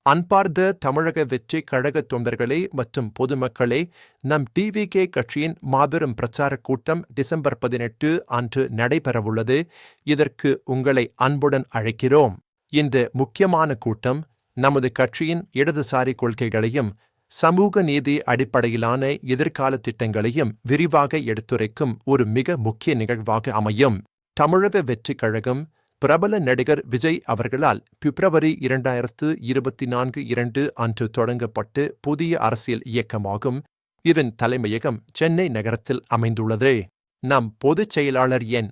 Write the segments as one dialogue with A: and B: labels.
A: அன்பார்ந்த தமிழக வெற்றி கழக தொண்டர்களே மற்றும் பொதுமக்களே, நம் டிவிகே கட்சியின் மாபெரும் பிரச்சாரக் கூட்டம் டிசம்பர் 18 அன்று நடைபெறவுள்ளது. இதற்கு உங்களை அன்புடன் அழைக்கிறோம். இந்த முக்கியமான கூட்டம் நமது கட்சியின் இடதுசாரி கொள்கைகளையும் சமூக நீதி அடிப்படையிலான எதிர்கால திட்டங்களையும் விரிவாக எடுத்துரைக்கும் ஒரு மிக முக்கிய நிகழ்வாக அமையும். தமிழக வெற்றி கழகம் பிரபல நடிகர் விஜய் அவர்களால் பிப்ரவரி 2024 அன்று தொடங்கப்பட்டு புதிய அரசியல் இயக்கமாகும். இதன் தலைமையகம் சென்னை நகரத்தில் அமைந்துள்ளது. நம் பொதுச் செயலாளர் என்.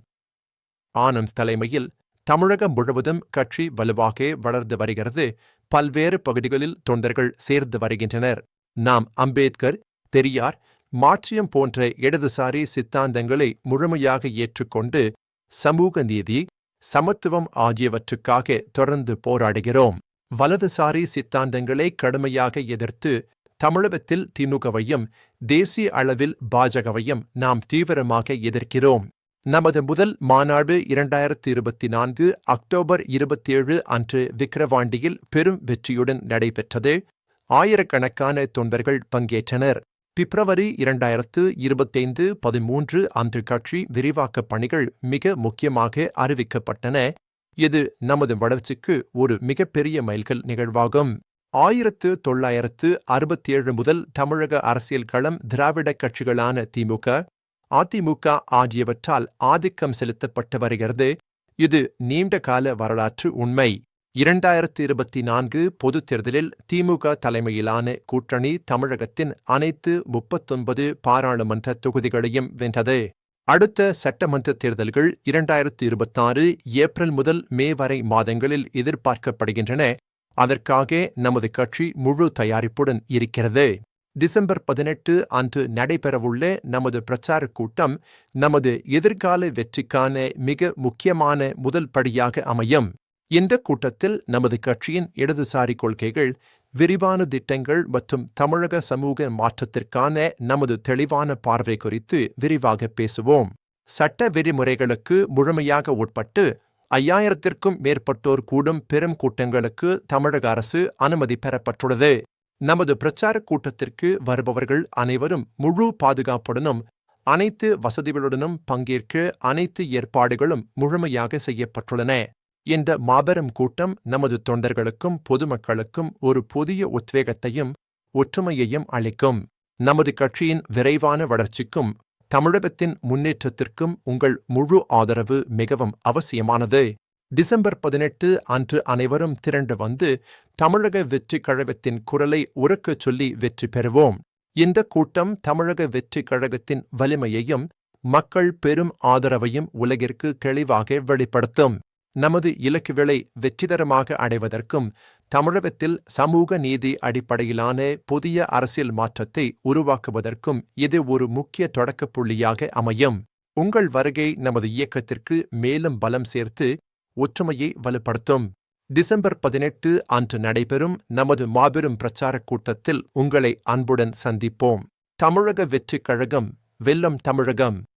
A: ஆனந்த் தலைமையில் தமிழகம் முழுவதும் கட்சி வலுவாக வளர்ந்து வருகிறது. பல்வேறு பகுதிகளில் தொண்டர்கள் சேர்ந்து வருகின்றனர். நாம் அம்பேத்கர், பெரியார், மார்க்சியம் போன்ற இடதுசாரி சித்தாந்தங்களை முழுமையாக ஏற்றுக்கொண்டு சமூக நீதி, சமத்துவம் ஆகியவற்றுக்காக தொடர்ந்து போராடுகிறோம். வலதுசாரி சித்தாந்தங்களை கடுமையாக எதிர்த்து தமிழகத்தில் திமுகவையும் தேசிய அளவில் பாஜகவையும் நாம் தீவிரமாக எதிர்க்கிறோம். நமது முதல் மாநாடு 2024 அக்டோபர் 27 அன்று விக்கிரவாண்டியில் பெரும் வெற்றியுடன் நடைபெற்றது. ஆயிரக்கணக்கான தொண்டர்கள் பங்கேற்றனர். பிப்ரவரி 2025 13 அன்று கட்சி விரிவாக்கப் பணிகள் மிக முக்கியமாக அறிவிக்கப்பட்டன. இது நமது வளர்ச்சிக்கு ஒரு மிகப்பெரிய மைல்கல் நிகழ்வாகும். 1967 முதல் தமிழக அரசியல் களம் திராவிட கட்சிகளான திமுக, அதிமுக ஆகியவற்றால் ஆதிக்கம் செலுத்தப்பட்டு வருகிறது. இது நீண்ட கால வரலாற்று உண்மை. 2024 பொதுத் தேர்தலில் திமுக தலைமையிலான கூட்டணி தமிழகத்தின் அனைத்து 39 பாராளுமன்ற தொகுதிகளையும் வென்றது. அடுத்த சட்டமன்ற தேர்தல்கள் 2026 ஏப்ரல் முதல் மே வரை மாதங்களில் எதிர்பார்க்கப்படுகின்றன. அதற்காக நமது கட்சி முழு தயாரிப்புடன் இருக்கிறது. டிசம்பர் 18 அன்று நடைபெறவுள்ள நமது பிரச்சாரக் கூட்டம் நமது எதிர்கால வெற்றிக்கான மிக முக்கியமான முதல் படியாக அமையும். இந்த கூட்டத்தில் நமது கட்சியின் இடதுசாரி கொள்கைகள், விரிவான திட்டங்கள் மற்றும் தமிழக சமூக மாற்றத்திற்கான நமது தெளிவான பார்வை குறித்து விரிவாக பேசுவோம். சட்ட விதிமுறைகளுக்கு முழுமையாக உட்பட்டு 5000க்கும் மேற்பட்டோர் கூடும் பெரும் கூட்டங்களுக்கு தமிழக அரசு அனுமதி பெறப்பட்டுள்ளது. நமது பிரச்சாரக் கூட்டத்திற்கு வருபவர்கள் அனைவரும் முழு பாதுகாப்புடனும் அனைத்து வசதிகளுடனும் பங்கேற்க அனைத்து ஏற்பாடுகளும் முழுமையாக செய்யப்பட்டுள்ளன. இந்த மாபெரும் கூட்டம் நமது தொண்டர்களுக்கும் பொதுமக்களுக்கும் ஒரு புதிய உத்வேகத்தையும் ஒற்றுமையையும் அளிக்கும். நமது கட்சியின் விரைவான வளர்ச்சிக்கும் தமிழகத்தின் முன்னேற்றத்திற்கும் உங்கள் முழு ஆதரவு மிகவும் அவசியமானது. டிசம்பர் 18 அன்று அனைவரும் திரண்டு வந்து தமிழக வெற்றி கழகத்தின் குரலை உரக்கச் சொல்லி வெற்றி பெறுவோம். இந்த கூட்டம் தமிழக வெற்றி கழகத்தின் வலிமையையும் மக்கள் பெரும் ஆதரவையும் உலகிற்கு தெளிவாக வெளிப்படுத்தும். நமது இலக்குகளை வெற்றிகரமாக அடைவதற்கும் தமிழகத்தில் சமூக நீதி அடிப்படையிலான புதிய அரசியல் மாற்றத்தை உருவாக்குவதற்கும் இது ஒரு முக்கிய தொடக்கப் புள்ளியாக அமையும். உங்கள் வருகை நமது இயக்கத்திற்கு மேலும் பலம் சேர்த்து ஒற்றுமையை வலுப்படுத்தும். டிசம்பர் 18 அன்று நடைபெறும் நமது மாபெரும் பிரச்சாரக் கூட்டத்தில் உங்களை அன்புடன் சந்திப்போம். தமிழக வெற்றி கழகம் வெல்லும் தமிழகம்.